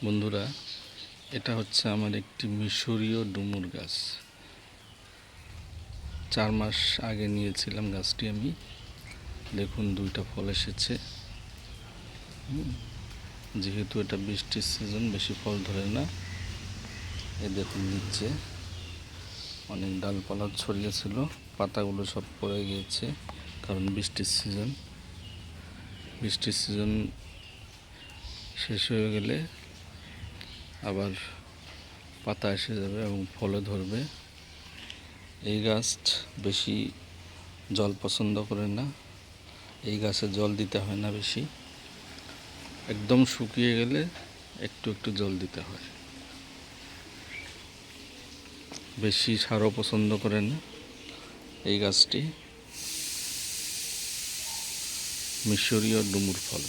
বন্ধুরা, এটা হচ্ছে আমার একটি মিশরীয় ডুমুর গাছ। 4 মাস আগে নিয়েছিলাম গাছটি আমি। দেখুন 2টা ফল এসেছে। যেহেতু এটা বৃষ্টির সিজন, বেশি ফল ধরে না। এই দেখুন নিচে অনেক ডালপালা ছড়িয়েছিল, পাতাগুলো সব পড়ে গিয়েছে, কারণ বৃষ্টির সিজন শেষ হয়ে গেলে আবার পাতা এসে যাবে এবং ফলে ধরবে। এই গাছ বেশি জল পছন্দ করে না। এই গাছে জল দিতে হয় না বেশি, একদম শুকিয়ে গেলে একটু একটু জল দিতে হয়। বেশি সারও পছন্দ করে না এই গাছটি। মিশরীয় ডুমুর ফল।